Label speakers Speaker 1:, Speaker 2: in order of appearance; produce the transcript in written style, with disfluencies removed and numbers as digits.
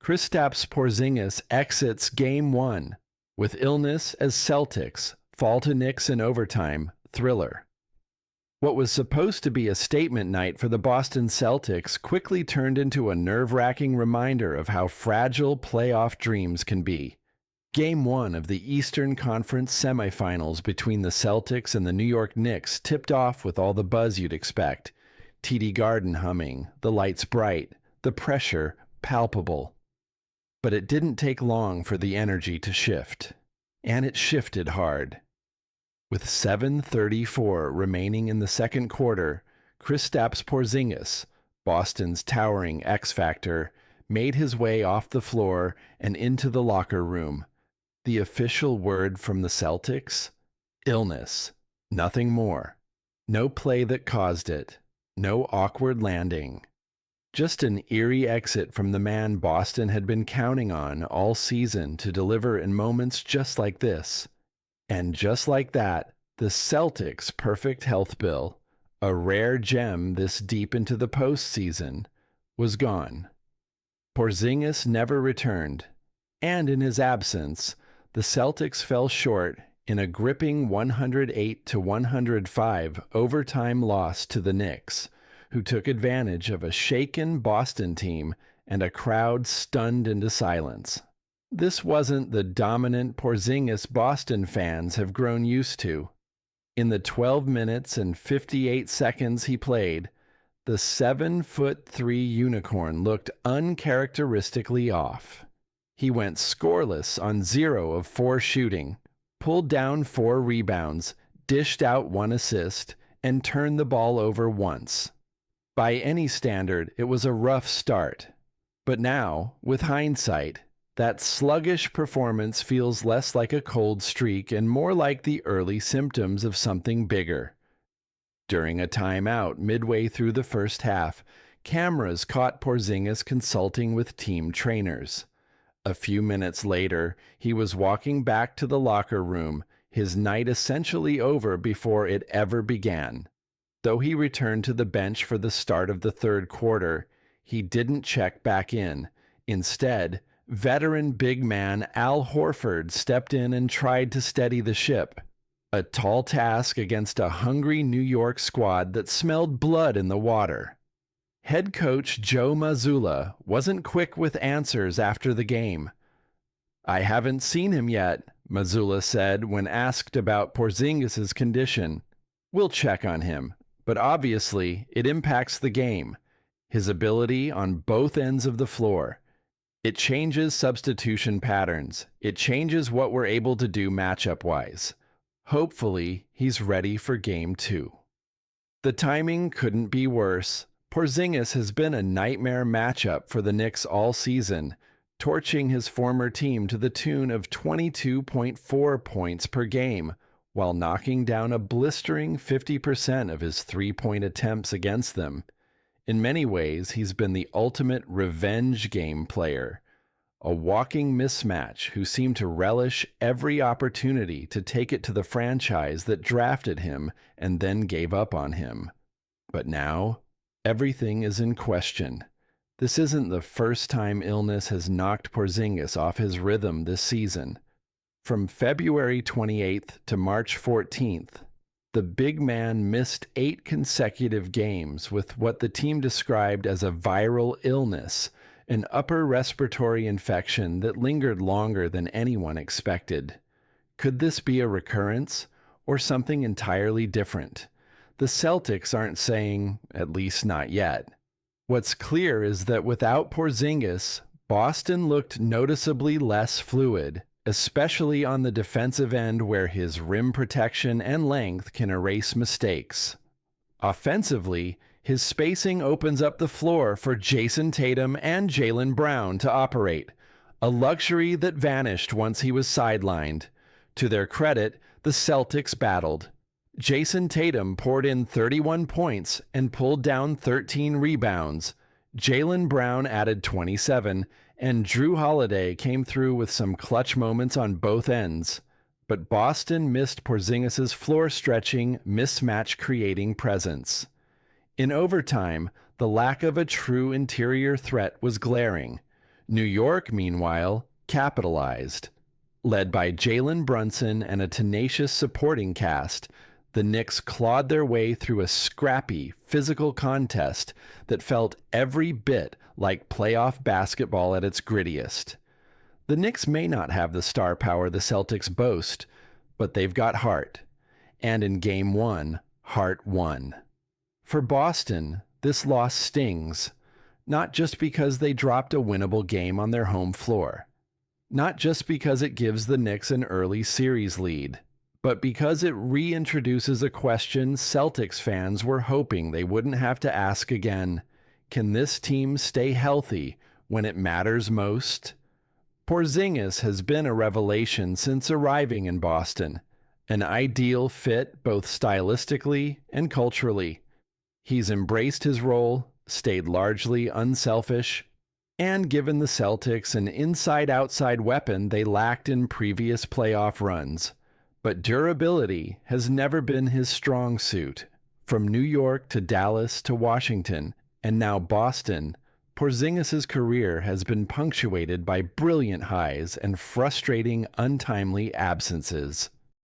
Speaker 1: Kristaps Porzingis exits Game 1 with illness as Celtics fall to Knicks in overtime thriller. What was supposed to be a statement night for the Boston Celtics quickly turned into a nerve-wracking reminder of how fragile playoff dreams can be. Game 1 of the Eastern Conference Semifinals between the Celtics and the New York Knicks tipped off with all the buzz you'd expect. TD Garden humming, the lights bright, the pressure palpable. But it didn't take long for the energy to shift. And it shifted hard. With 7:34 remaining in the second quarter, Kristaps Porzingis, Boston's towering X-Factor, made his way off the floor and into the locker room. The official word from the Celtics? Illness. Nothing more. No play that caused it. No awkward landing. Just an eerie exit from the man Boston had been counting on all season to deliver in moments just like this. And just like that, the Celtics' perfect health bill, a rare gem this deep into the postseason, was gone. Porzingis never returned, and in his absence, the Celtics fell short in a gripping 108-105 overtime loss to the Knicks, who took advantage of a shaken Boston team and a crowd stunned into silence. This wasn't the dominant Porzingis Boston fans have grown used to. In the 12 minutes and 58 seconds he played, the 7'3" unicorn looked uncharacteristically off. He went scoreless on 0 of 4 shooting, pulled down 4 rebounds, dished out 1 assist, and turned the ball over once. By any standard, it was a rough start. But now, with hindsight, that sluggish performance feels less like a cold streak and more like the early symptoms of something bigger. During a timeout midway through the first half, cameras caught Porzingis consulting with team trainers. A few minutes later, he was walking back to the locker room, his night essentially over before it ever began. Though he returned to the bench for the start of the third quarter, he didn't check back in. Instead, veteran big man Al Horford stepped in and tried to steady the ship. A tall task against a hungry New York squad that smelled blood in the water. Head coach Joe Mazzulla wasn't quick with answers after the game. "I haven't seen him yet," Mazzulla said when asked about Porzingis' condition. "We'll check on him, but obviously it impacts the game, his ability on both ends of the floor. It changes substitution patterns. It changes what we're able to do matchup-wise. Hopefully, he's ready for Game 2. The timing couldn't be worse. Porzingis has been a nightmare matchup for the Knicks all season, torching his former team to the tune of 22.4 points per game, while knocking down a blistering 50% of his three-point attempts against them. In many ways, he's been the ultimate revenge game player, a walking mismatch who seemed to relish every opportunity to take it to the franchise that drafted him and then gave up on him. But now, everything is in question. This isn't the first time illness has knocked Porzingis off his rhythm this season. From February 28th to March 14th, the big man missed 8 consecutive games with what the team described as a viral illness, an upper respiratory infection that lingered longer than anyone expected. Could this be a recurrence or something entirely different? The Celtics aren't saying, at least not yet. What's clear is that without Porzingis, Boston looked noticeably less fluid, especially on the defensive end where his rim protection and length can erase mistakes. Offensively, his spacing opens up the floor for Jason Tatum and Jaylen Brown to operate, a luxury that vanished once he was sidelined. To their credit, the Celtics battled. Jason Tatum poured in 31 points and pulled down 13 rebounds. Jaylen Brown added 27, and Jrue Holiday came through with some clutch moments on both ends. But Boston missed Porzingis' floor-stretching, mismatch-creating presence. In overtime, the lack of a true interior threat was glaring. New York, meanwhile, capitalized. Led by Jalen Brunson and a tenacious supporting cast, the Knicks clawed their way through a scrappy, physical contest that felt every bit like playoff basketball at its grittiest. The Knicks may not have the star power the Celtics boast, but they've got heart. And in Game 1, heart won. For Boston, this loss stings, not just because they dropped a winnable game on their home floor. Not just because it gives the Knicks an early series lead, but because it reintroduces a question Celtics fans were hoping they wouldn't have to ask again. Can this team stay healthy when it matters most? Porzingis has been a revelation since arriving in Boston, an ideal fit both stylistically and culturally. He's embraced his role, stayed largely unselfish, and given the Celtics an inside-outside weapon they lacked in previous playoff runs. But durability has never been his strong suit. From New York to Dallas to Washington, and now Boston, Porzingis' career has been punctuated by brilliant highs and frustrating, untimely absences.